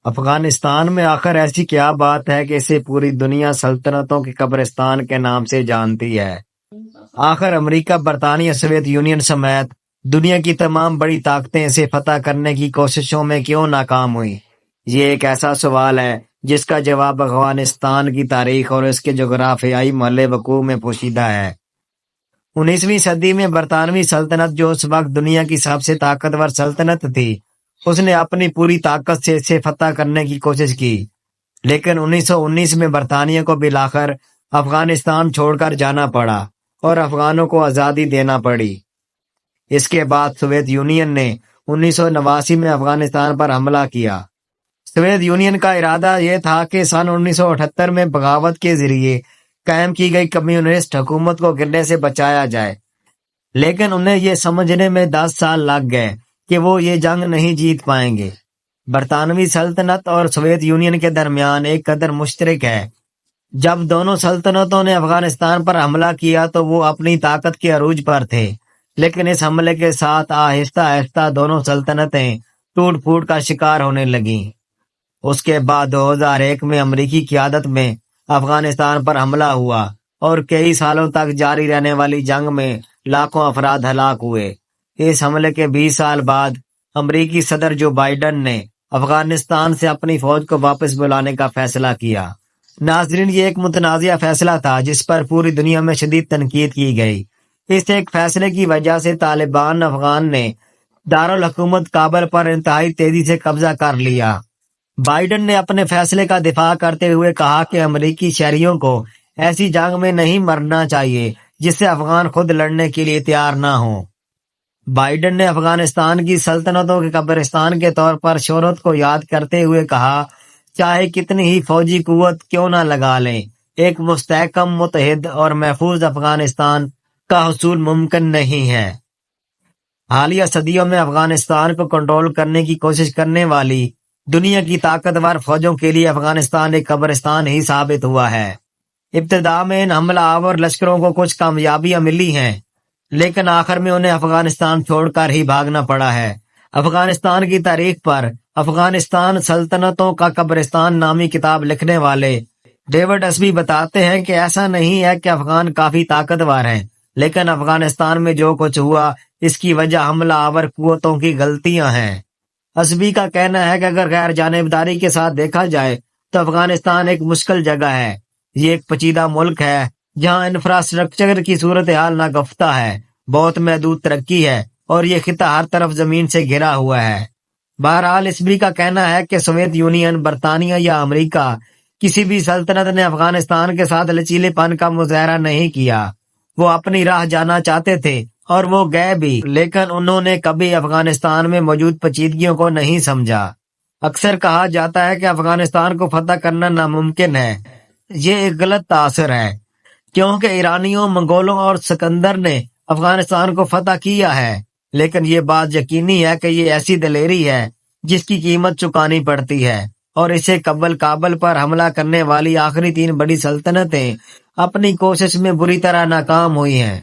افغانستان میں آخر ایسی کیا بات ہے کہ اسے پوری دنیا سلطنتوں کے قبرستان کے نام سے جانتی ہے؟ آخر امریکہ، برطانیہ، سوویت یونین سمیت دنیا کی تمام بڑی طاقتیں اسے فتح کرنے کی کوششوں میں کیوں ناکام ہوئی؟ یہ ایک ایسا سوال ہے جس کا جواب افغانستان کی تاریخ اور اس کے جغرافیائی محل وقوع میں پوشیدہ ہے۔ 19ویں صدی میں برطانوی سلطنت، جو اس وقت دنیا کی سب سے طاقتور سلطنت تھی، اس نے اپنی پوری طاقت سے اسے فتح کرنے کی کوشش کی، لیکن 1919 میں برطانیہ کو بالآخر افغانستان چھوڑ کر جانا پڑا اور افغانوں کو آزادی دینا پڑی۔ اس کے بعد سوویت یونین نے 1989 میں افغانستان پر حملہ کیا۔ سوویت یونین کا ارادہ یہ تھا کہ سن 1978 میں بغاوت کے ذریعے قائم کی گئی کمیونسٹ حکومت کو گرنے سے بچایا جائے، لیکن انہیں یہ سمجھنے میں 10 سال لگ گئے کہ وہ یہ جنگ نہیں جیت پائیں گے۔ برطانوی سلطنت اور سوویت یونین کے درمیان ایک قدر مشترک ہے۔ جب دونوں سلطنتوں نے افغانستان پر حملہ کیا تو وہ اپنی طاقت کے عروج پر تھے، لیکن اس حملے کے ساتھ آہستہ آہستہ دونوں سلطنتیں ٹوٹ پھوٹ کا شکار ہونے لگیں۔ اس کے بعد 2001 میں امریکی قیادت میں افغانستان پر حملہ ہوا اور کئی سالوں تک جاری رہنے والی جنگ میں لاکھوں افراد ہلاک ہوئے۔ اس حملے کے 20 سال بعد امریکی صدر جو بائیڈن نے افغانستان سے اپنی فوج کو واپس بلانے کا فیصلہ کیا۔ ناظرین، یہ ایک متنازع فیصلہ تھا جس پر پوری دنیا میں شدید تنقید کی گئی۔ اس ایک فیصلے کی وجہ سے طالبان افغان نے دارالحکومت کابل پر انتہائی تیزی سے قبضہ کر لیا۔ بائیڈن نے اپنے فیصلے کا دفاع کرتے ہوئے کہا کہ امریکی شہریوں کو ایسی جنگ میں نہیں مرنا چاہیے جس سے افغان خود لڑنے کے لیے تیار نہ ہوں۔ بائیڈن نے افغانستان کی سلطنتوں کے قبرستان کے طور پر شہرت کو یاد کرتے ہوئے کہا، چاہے کتنی ہی فوجی قوت کیوں نہ لگا لیں، ایک مستحکم، متحد اور محفوظ افغانستان کا حصول ممکن نہیں ہے۔ حالیہ صدیوں میں افغانستان کو کنٹرول کرنے کی کوشش کرنے والی دنیا کی طاقتور فوجوں کے لیے افغانستان ایک قبرستان ہی ثابت ہوا ہے۔ ابتدا میں ان حملہ آور لشکروں کو کچھ کامیابیاں ملی ہیں، لیکن آخر میں انہیں افغانستان چھوڑ کر ہی بھاگنا پڑا ہے۔ افغانستان کی تاریخ پر افغانستان سلطنتوں کا قبرستان نامی کتاب لکھنے والے ڈیوڈ اسبی بتاتے ہیں کہ ایسا نہیں ہے کہ افغان کافی طاقتور ہیں، لیکن افغانستان میں جو کچھ ہوا اس کی وجہ حملہ آور قوتوں کی غلطیاں ہیں۔ اسبی کا کہنا ہے کہ اگر غیر جانبداری کے ساتھ دیکھا جائے تو افغانستان ایک مشکل جگہ ہے۔ یہ ایک پیچیدہ ملک ہے جہاں انفراسٹرکچر کی صورتحال ناگفتہ ہے، بہت محدود ترقی ہے اور یہ خطہ ہر طرف زمین سے گھرا ہوا ہے۔ بہرحال اسبی کا کہنا ہے کہ سوویت یونین، برطانیہ یا امریکہ کسی بھی سلطنت نے افغانستان کے ساتھ لچیلے پن کا مظاہرہ نہیں کیا۔ وہ اپنی راہ جانا چاہتے تھے اور وہ گئے بھی، لیکن انہوں نے کبھی افغانستان میں موجود پیچیدگیوں کو نہیں سمجھا۔ اکثر کہا جاتا ہے کہ افغانستان کو فتح کرنا ناممکن ہے۔ یہ ایک غلط تاثر ہے، کیونکہ ایرانیوں، منگولوں اور سکندر نے افغانستان کو فتح کیا ہے، لیکن یہ بات یقینی ہے کہ یہ ایسی دلیری ہے جس کی قیمت چکانی پڑتی ہے، اور اسے کابل پر حملہ کرنے والی آخری 3 بڑی سلطنتیں اپنی کوشش میں بری طرح ناکام ہوئی ہیں۔